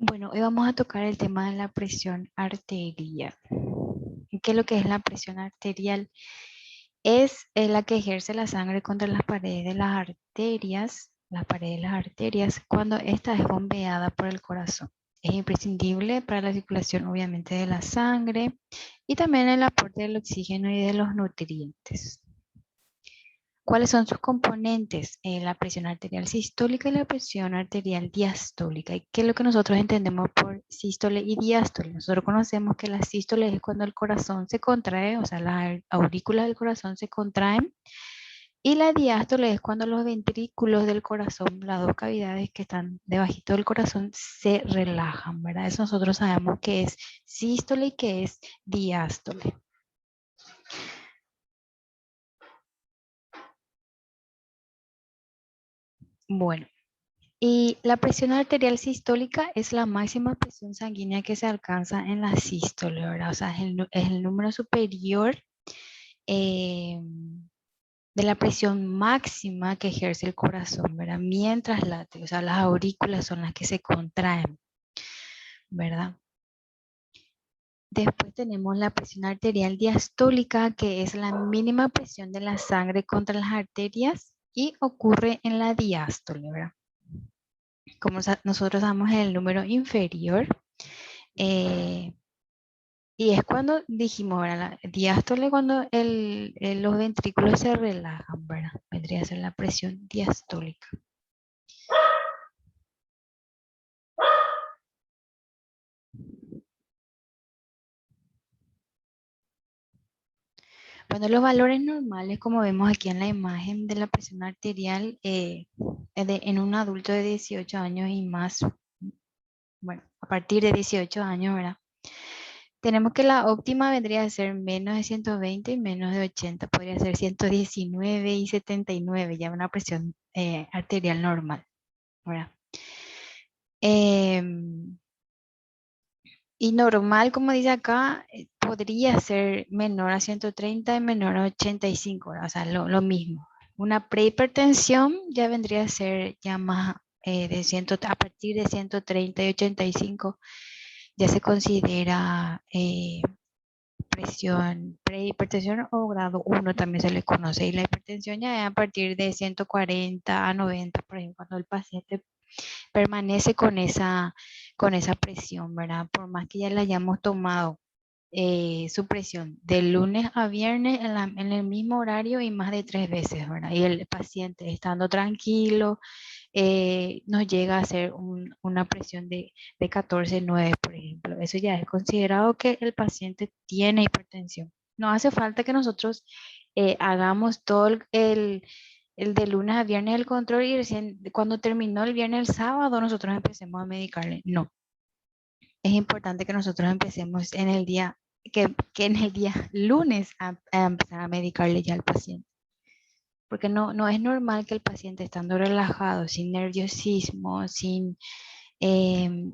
Bueno, hoy vamos a tocar el tema de la presión arterial. ¿Qué es lo que es la presión arterial? Es la que ejerce la sangre contra las paredes de las paredes de las arterias, cuando esta es bombeada por el corazón. Es imprescindible para la circulación, obviamente, de la sangre y también el aporte del oxígeno y de los nutrientes. ¿Cuáles son sus componentes? La presión arterial sistólica y la presión arterial diastólica. ¿Y qué es lo que nosotros entendemos por sístole y diástole? Nosotros conocemos que la sístole es cuando el corazón se contrae, o sea, las aurículas del corazón se contraen, y la diástole es cuando los ventrículos del corazón, las dos cavidades que están debajito del corazón, se relajan, ¿verdad? Eso nosotros sabemos que es sístole y que es diástole. Bueno. Y la presión arterial sistólica es la máxima presión sanguínea que se alcanza en la sístole, ¿verdad? O sea, es el número superior eh, de la presión máxima que ejerce el corazón, ¿verdad? Mientras late, o sea, las aurículas son las que se contraen, ¿verdad? Después tenemos la presión arterial diastólica, que es la mínima presión de la sangre contra las arterias y ocurre en la diástole, ¿verdad? Como nosotros damos el número inferior, eh, y es cuando dijimos, ¿verdad? La diástole cuando los ventrículos se relajan, ¿verdad? Vendría a ser la presión diastólica. Bueno, los valores normales, como vemos aquí en la imagen de la presión arterial, en un adulto de 18 años y más, bueno, a partir de 18 años, ¿verdad? Tenemos que la óptima vendría a ser menos de 120 y menos de 80, podría ser 119 y 79, ya una presión arterial normal, ¿verdad? Y normal, como dice acá, podría ser menor a 130 y menor a 85, ¿verdad? O sea, lo mismo. Una prehipertensión ya vendría a ser ya más a partir de 130 y 85 ya se considera presión, prehipertensión o grado 1 también se le conoce. Y la hipertensión ya es a partir de 140 a 90, por ejemplo, cuando el paciente permanece con esa presión, ¿verdad? Por más que ya le hayamos tomado su presión de lunes a viernes en el mismo horario y más de 3 veces, ¿verdad? Y el paciente estando tranquilo, nos llega a hacer una presión de 14,9, por ejemplo. Eso ya es considerado que el paciente tiene hipertensión. No hace falta que nosotros hagamos todo el de lunes a viernes el control y recién cuando terminó el viernes, el sábado, nosotros empecemos a medicarle. No, es importante que nosotros empecemos en el día, que en el día lunes a empezar a medicarle ya al paciente. Porque no es normal que el paciente estando relajado, sin nerviosismo, sin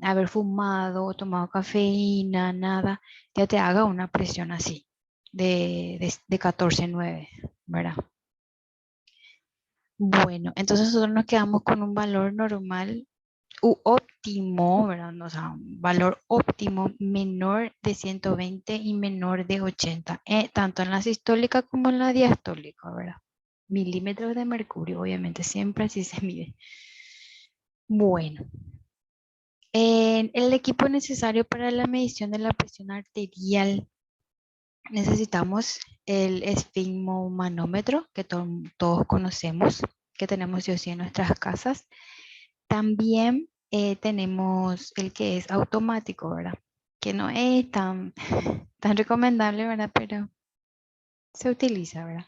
haber fumado o tomado cafeína, nada, ya te haga una presión así, de 14,9, ¿verdad? Bueno, entonces nosotros nos quedamos con un valor normal u óptimo, ¿verdad? O sea, un valor óptimo menor de 120 y menor de 80, tanto en la sistólica como en la diastólica, ¿verdad? Milímetros de mercurio, obviamente, siempre así se mide. Bueno, el equipo necesario para la medición de la presión arterial, necesitamos el esfigmomanómetro, que todos conocemos, que tenemos sí o sí en nuestras casas. También tenemos el que es automático, ¿verdad? Que no es tan recomendable, ¿verdad? Pero se utiliza, ¿verdad?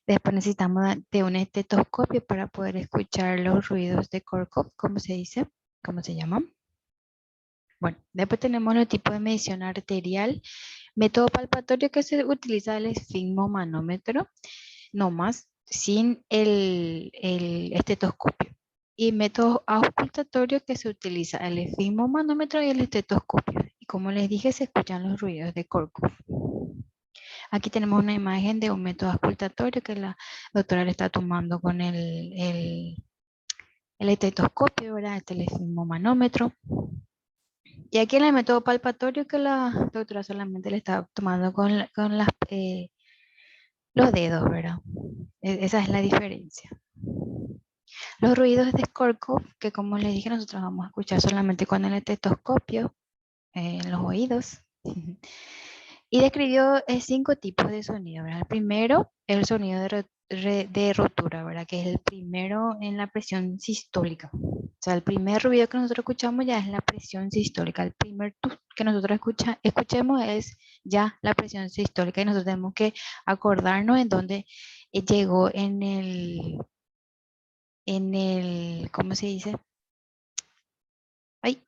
Después necesitamos de un estetoscopio para poder escuchar los ruidos de Korkov, ¿cómo se dice? ¿Cómo se llama? Bueno, después tenemos los tipos de medición arterial. Método palpatorio que se utiliza el esfigmomanómetro, no más, sin el estetoscopio. Y método auscultatorio que se utiliza el esfigmomanómetro y el estetoscopio. Y como les dije, se escuchan los ruidos de Korkov. Aquí tenemos una imagen de un método auscultatorio que la doctora le está tomando con el estetoscopio, ¿verdad? Este es el esfigmomanómetro. Y aquí en el método palpatorio que la doctora solamente le está tomando con los dedos, ¿verdad? Esa es la diferencia. Los ruidos de Skorkov, que como les dije, nosotros vamos a escuchar solamente con el estetoscopio en los oídos. Y describió 5 tipos de sonido, ¿verdad? El primero, el sonido de rotura, ¿verdad? Que es el primero en la presión sistólica. O sea, el primer ruido que nosotros escuchamos ya es la presión sistólica. El primer que nosotros escuchemos es ya la presión sistólica y nosotros tenemos que acordarnos en dónde llegó ¿cómo se dice? Ay,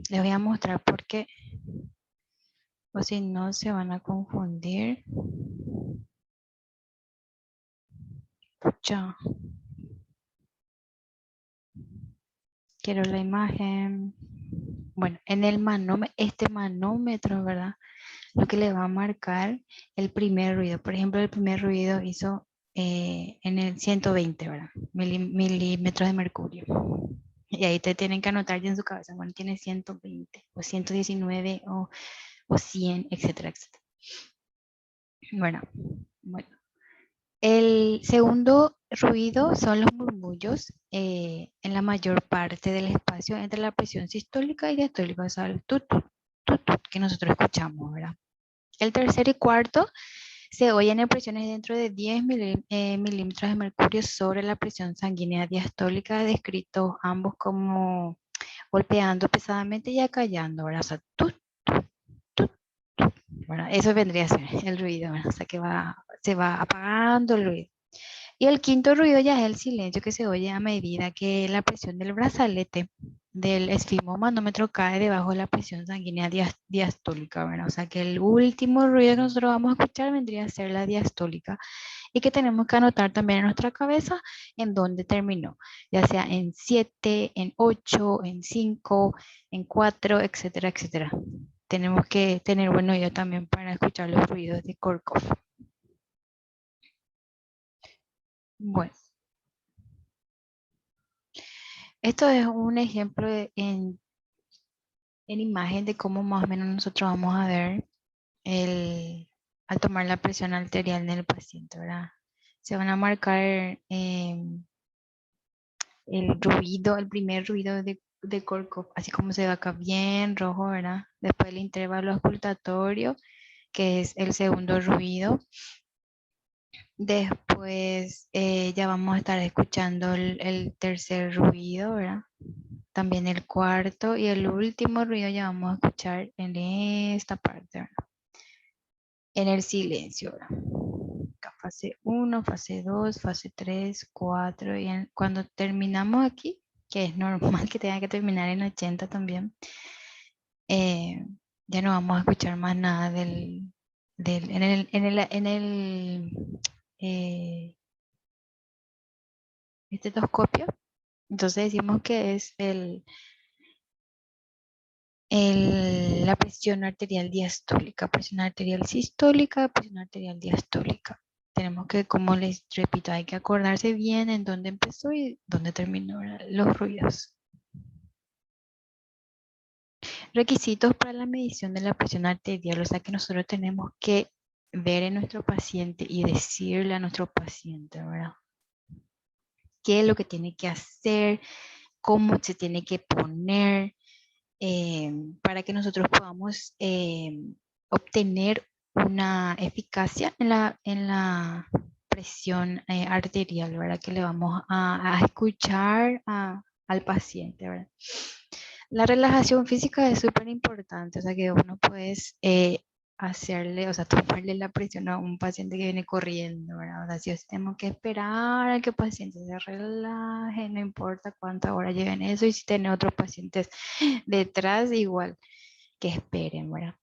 les voy a mostrar por qué, o si no se van a confundir. Pucha, quiero la imagen. Bueno, en el manómetro, este manómetro, ¿verdad? Lo que le va a marcar el primer ruido. Por ejemplo, el primer ruido hizo en el 120, ¿verdad? Milímetros de mercurio. Y ahí te tienen que anotar ya en su cabeza, bueno, tiene 120 o 119 o 100, etcétera, etcétera. Bueno. El segundo ruido son los murmullos en la mayor parte del espacio entre la presión sistólica y diastólica, o sea, el tut, tut, tut, tut, que nosotros escuchamos, ¿verdad? El tercer y cuarto se oyen en presiones dentro de 10 milímetros de mercurio sobre la presión sanguínea diastólica, descritos ambos como golpeando pesadamente y acallando, ¿verdad? O sea, tut, tut, tut. Bueno, eso vendría a ser el ruido, ¿verdad? O sea, que se va apagando el ruido. Y el quinto ruido ya es el silencio que se oye a medida que la presión del brazalete del esfigmomanómetro cae debajo de la presión sanguínea diastólica, ¿verdad? O sea que el último ruido que nosotros vamos a escuchar vendría a ser la diastólica y que tenemos que anotar también en nuestra cabeza en dónde terminó, ya sea en 7, en 8, en 5, en 4, etcétera, etcétera. Tenemos que tener buen oído también para escuchar los ruidos de Korkov. Bueno, esto es un ejemplo en imagen de cómo más o menos nosotros vamos a ver al tomar la presión arterial del paciente, ¿verdad? Se van a marcar el ruido, el primer ruido de Korkov, así como se ve acá bien rojo, ¿verdad? Después el intervalo auscultatorio, que es el segundo ruido. Después ya vamos a estar escuchando el tercer ruido, ¿verdad? También el cuarto y el último ruido ya vamos a escuchar en esta parte, ¿verdad? En el silencio, ¿verdad? Acá fase 1, fase 2, fase 3, 4 y cuando terminamos aquí, que es normal que tenga que terminar en 80 también, eh, ya no vamos a escuchar más nada en el eh, estetoscopio. Entonces decimos que es la presión arterial diastólica, presión arterial sistólica, presión arterial diastólica. Tenemos que, como les repito, hay que acordarse bien en dónde empezó y dónde terminó, ¿verdad? Los ruidos. Requisitos para la medición de la presión arterial, o sea que nosotros tenemos que ver en nuestro paciente y decirle a nuestro paciente, ¿verdad? ¿Qué es lo que tiene que hacer? ¿Cómo se tiene que poner? Para que nosotros podamos obtener una eficacia en la presión arterial, ¿verdad? Que le vamos a escuchar al paciente, ¿verdad? La relajación física es súper importante, o sea que uno puede hacerle, o sea, tomarle la presión a un paciente que viene corriendo, ¿verdad? O sea, si tenemos que esperar a que el paciente se relaje, no importa cuántas horas lleven eso, y si tiene otros pacientes detrás, igual que esperen, ¿verdad?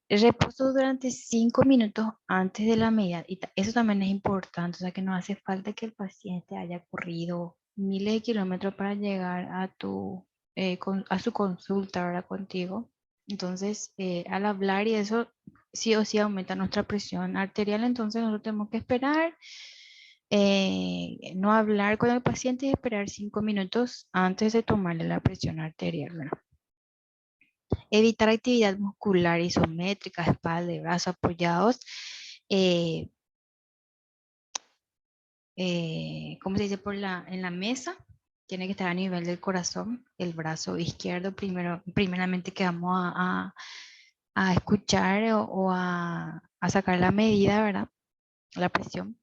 El reposo durante 5 minutos antes de la medida, y eso también es importante, o sea que no hace falta que el paciente haya corrido miles de kilómetros para llegar a su consulta, ¿verdad? Contigo. Entonces, al hablar y eso, sí o sí aumenta nuestra presión arterial, entonces nosotros tenemos que esperar No hablar con el paciente y esperar 5 minutos antes de tomarle la presión arterial, ¿verdad? Evitar actividad muscular isométrica, espalda y brazos apoyados. eh, ¿Cómo se dice? En la mesa. Tiene que estar a nivel del corazón, el brazo izquierdo primeramente que vamos a escuchar o a sacar la medida, ¿verdad? La presión.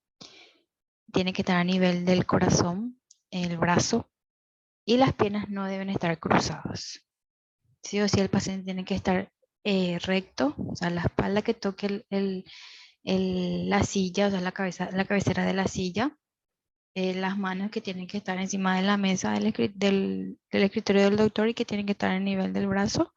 Tiene que estar a nivel del corazón, el brazo, y las piernas no deben estar cruzadas. Sí o sí el paciente tiene que estar recto, o sea, la espalda que toque la silla, o sea, la cabecera de la silla, las manos que tienen que estar encima de la mesa del escritorio del doctor y que tienen que estar a nivel del brazo,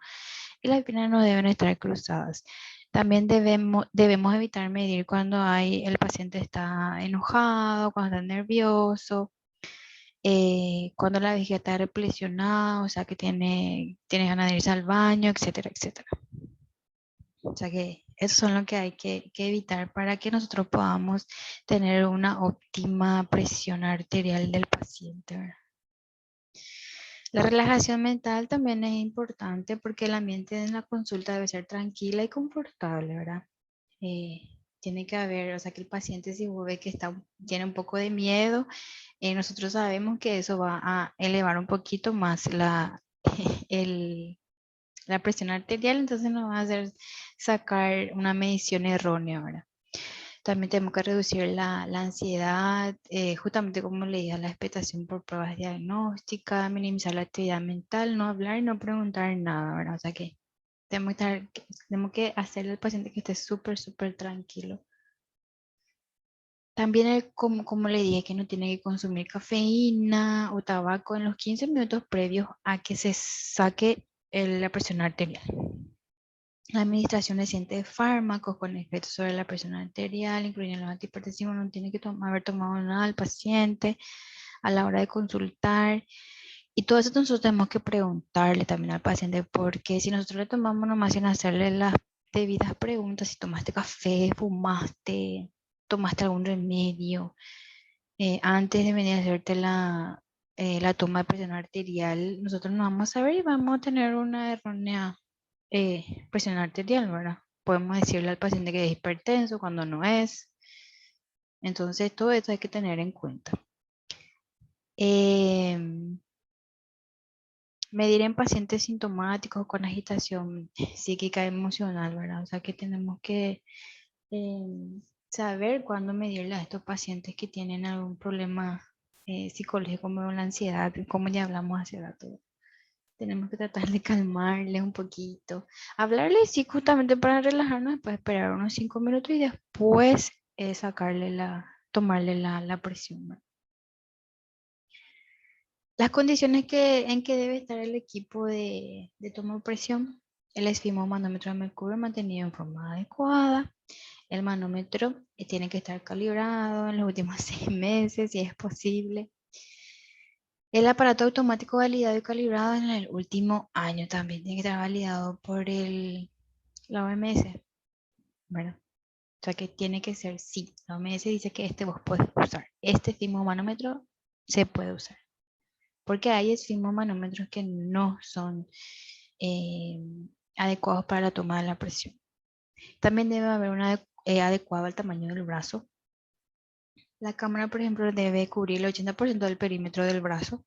y las piernas no deben estar cruzadas. También debemos evitar medir cuando el paciente está enojado, cuando está nervioso, cuando la vejiga está represionada, o sea que tiene ganas de irse al baño, etcétera, etcétera. O sea que eso son lo que hay que evitar para que nosotros podamos tener una óptima presión arterial del paciente, ¿verdad? La relajación mental también es importante porque el ambiente en la consulta debe ser tranquila y confortable, ¿verdad? Eh, Tiene que haber, o sea, que el paciente si ve que tiene un poco de miedo, nosotros sabemos que eso va a elevar un poquito más el, la presión arterial, entonces nos va a hacer sacar una medición errónea ahora. También tenemos que reducir la ansiedad, justamente como le dije, la expectación por pruebas diagnósticas, minimizar la actividad mental, no hablar y no preguntar nada, ¿verdad? O sea que tenemos que hacerle al paciente que esté súper, súper tranquilo. También, como le dije, que no tiene que consumir cafeína o tabaco en los 15 minutos previos a que se saque la presión arterial. La administración reciente de fármacos con efectos sobre la presión arterial, incluyendo los antihipertensivos, no tiene que haber tomado nada al paciente a la hora de consultar. Y todo eso nosotros tenemos que preguntarle también al paciente, porque si nosotros le tomamos nomás sin hacerle las debidas preguntas, si tomaste café, fumaste, tomaste algún remedio, antes de venir a hacerte la toma de presión arterial, nosotros no vamos a saber y vamos a tener una errónea presión arterial, ¿verdad? Podemos decirle al paciente que es hipertenso cuando no es. Entonces, todo esto hay que tener en cuenta. Medir en pacientes sintomáticos con agitación psíquica y emocional, ¿verdad? O sea que tenemos que saber cuándo medirle a estos pacientes que tienen algún problema psicológico como la ansiedad, como ya hablamos hace rato. Tenemos que tratar de calmarles un poquito. Hablarles, sí, justamente para relajarnos, después esperar unos 5 minutos y después tomarle la presión, ¿verdad? Las condiciones en que debe estar el equipo de toma de presión: el esfimomanómetro de mercurio mantenido en forma adecuada, el manómetro tiene que estar calibrado en los últimos 6 meses si es posible, el aparato automático validado y calibrado en el último año también tiene que estar validado por la OMS, ¿verdad? O sea que tiene que ser, sí, la OMS dice que vos puedes usar, este esfimomanómetro se puede usar. Porque hay esfimomanómetros que no son eh, adecuados para la toma de la presión. También debe haber adecuado al tamaño del brazo. La cámara, por ejemplo, debe cubrir el 80% del perímetro del brazo.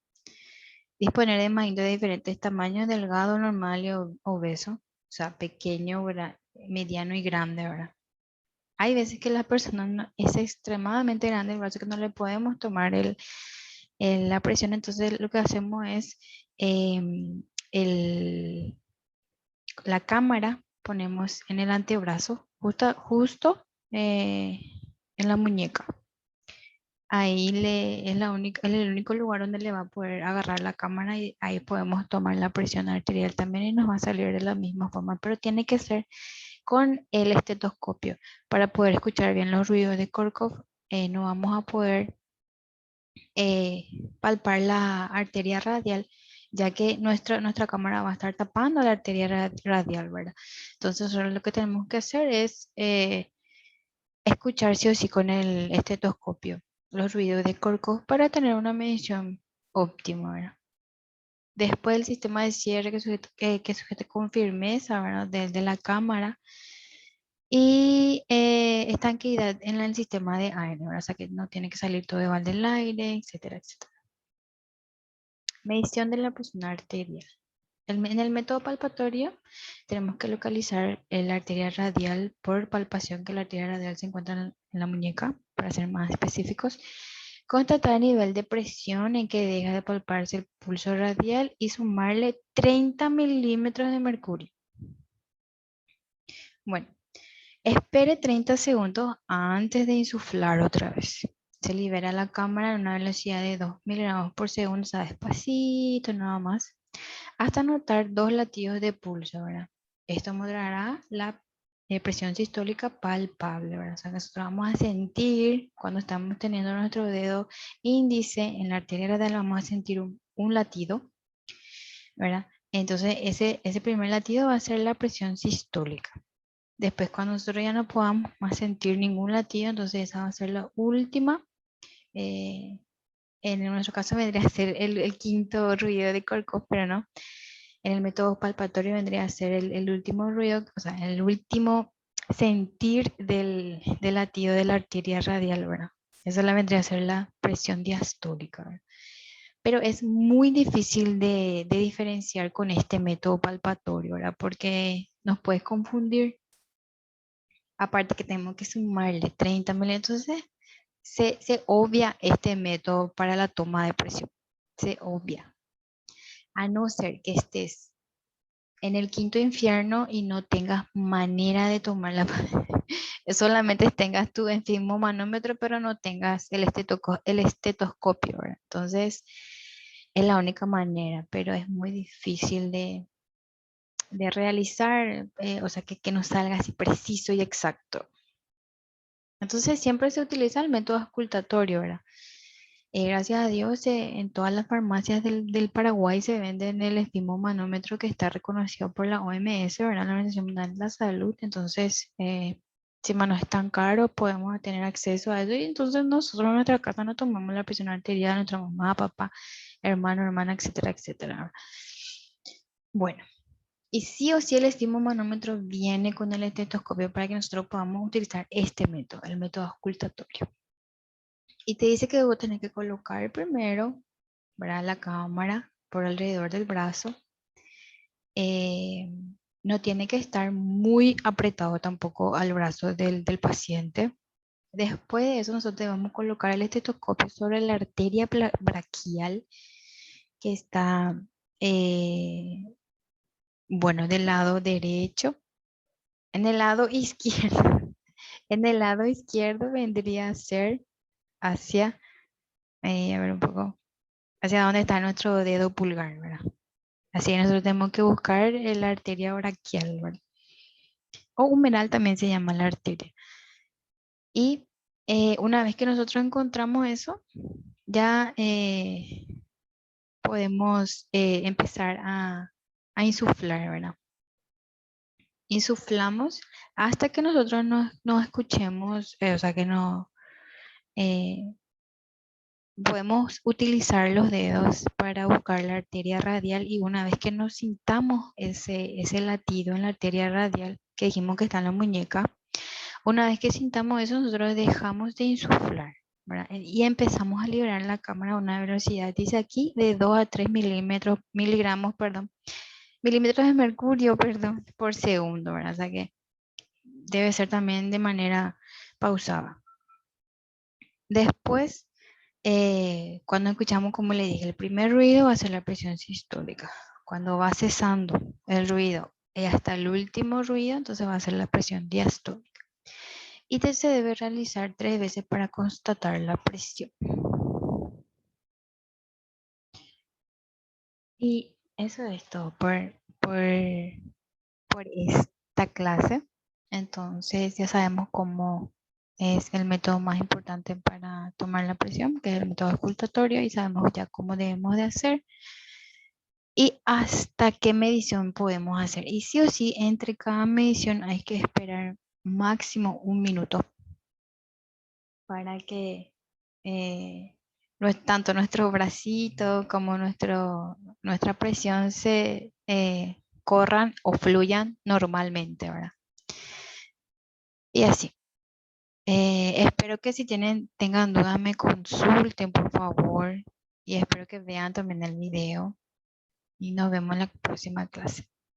Disponer de manguito de diferentes tamaños: delgado, normal y obeso. O sea, pequeño, mediano y grande, ¿verdad? Hay veces que la persona es extremadamente grande el brazo que no le podemos tomar la presión, entonces lo que hacemos es el, la cámara ponemos en el antebrazo, justo en la muñeca. Ahí es el único lugar donde le va a poder agarrar la cámara y ahí podemos tomar la presión arterial también y nos va a salir de la misma forma, pero tiene que ser con el estetoscopio para poder escuchar bien los ruidos de Korkov. No vamos a poder palpar la arteria radial, ya que nuestra cámara va a estar tapando la arteria radial, ¿verdad? Entonces, ahora lo que tenemos que hacer es escuchar sí o sí con el estetoscopio. los ruidos de Korkov para tener una medición óptima, ¿verdad? Después el sistema de cierre que sujete con firmeza, ¿verdad? Desde la cámara. Y estanqueidad en el sistema de aire, ¿verdad? O sea que no tiene que salir todo igual del aire, etcétera, etcétera. Medición de la presión arterial. En el método palpatorio tenemos que localizar la arteria radial por palpación, que la arteria radial se encuentra en la muñeca, para ser más específicos. Constatar el nivel de presión en que deja de palparse el pulso radial y sumarle 30 milímetros de mercurio. Bueno, espere 30 segundos antes de insuflar otra vez. Se libera la cámara a una velocidad de 2 miligramos por segundo, o sea, despacito nada más, hasta notar 2 latidos de pulso, ¿verdad? Esto mostrará la presión sistólica palpable, ¿verdad? O sea, nosotros vamos a sentir cuando estamos teniendo nuestro dedo índice en la arteria radial, vamos a sentir un latido, ¿verdad? Entonces, ese primer latido va a ser la presión sistólica. Después, cuando nosotros ya no podamos más sentir ningún latido, entonces esa va a ser la última. En nuestro caso vendría a ser el quinto ruido de Korkov, pero no. En el método palpatorio vendría a ser el último ruido, o sea, el último sentir del latido de la arteria radial, ¿verdad? Esa la vendría a ser la presión diastólica, ¿verdad? Pero es muy difícil de diferenciar con este método palpatorio, ¿verdad? Porque nos puedes confundir. Aparte que tenemos que sumarle 30 milímetros, entonces se obvia este método para la toma de presión. Se obvia. A no ser que estés en el quinto infierno y no tengas manera de tomar la solamente tengas tu manómetro, pero no tengas el estetoscopio, ¿verdad? Entonces, es la única manera, pero es muy difícil de realizar, o sea, que nos salga así preciso y exacto. Entonces, siempre se utiliza el método auscultatorio, ¿verdad? Gracias a Dios, en todas las farmacias del Paraguay se venden el esfimomanómetro que está reconocido por la OMS, ¿verdad? La Organización Mundial de la Salud. Entonces, si no es tan caro, podemos tener acceso a eso. Y entonces nosotros en nuestra casa no tomamos la presión arterial de nuestra mamá, papá, hermano, hermana, etcétera, etcétera. Bueno, y sí o sí el esfimomanómetro viene con el estetoscopio para que nosotros podamos utilizar este método, el método auscultatorio. Y te dice que debo tener que colocar primero, ¿verdad?, la cámara por alrededor del brazo. No tiene que estar muy apretado tampoco al brazo del paciente. Después de eso, nosotros debemos colocar el estetoscopio sobre la arteria braquial que está, bueno, del lado derecho. En el lado izquierdo, en el lado izquierdo vendría a ser hacia, a ver un poco, hacia donde está nuestro dedo pulgar, ¿verdad? Así nosotros tenemos que buscar la arteria braquial, ¿verdad? O humeral también se llama la arteria. Y una vez que nosotros encontramos eso, ya podemos empezar a insuflar, ¿verdad? Insuflamos hasta que nosotros nos escuchemos, o sea que no podemos utilizar los dedos para buscar la arteria radial, y una vez que nos sintamos ese latido en la arteria radial que dijimos que está en la muñeca, una vez que sintamos eso, nosotros dejamos de insuflar, ¿verdad? Y empezamos a liberar la cámara a una velocidad, dice aquí, de 2 a 3 miligramos, perdón, milímetros de mercurio, perdón, por segundo, ¿verdad? O sea que debe ser también de manera pausada. Después, cuando escuchamos, como le dije, el primer ruido va a ser la presión sistólica. Cuando va cesando el ruido hasta el último ruido, entonces va a ser la presión diastólica. Y se debe realizar 3 veces para constatar la presión. Y eso es todo por esta clase. Entonces ya sabemos cómo es el método más importante para tomar la presión, que es el método auscultatorio, y sabemos ya cómo debemos de hacer y hasta qué medición podemos hacer. Y sí o sí, entre cada medición hay que esperar máximo 1 minuto para que tanto nuestro bracito como nuestra presión se corran o fluyan normalmente, ¿verdad? Y así. Espero que si tengan dudas me consulten, por favor. Y espero que vean también el video. Y nos vemos en la próxima clase.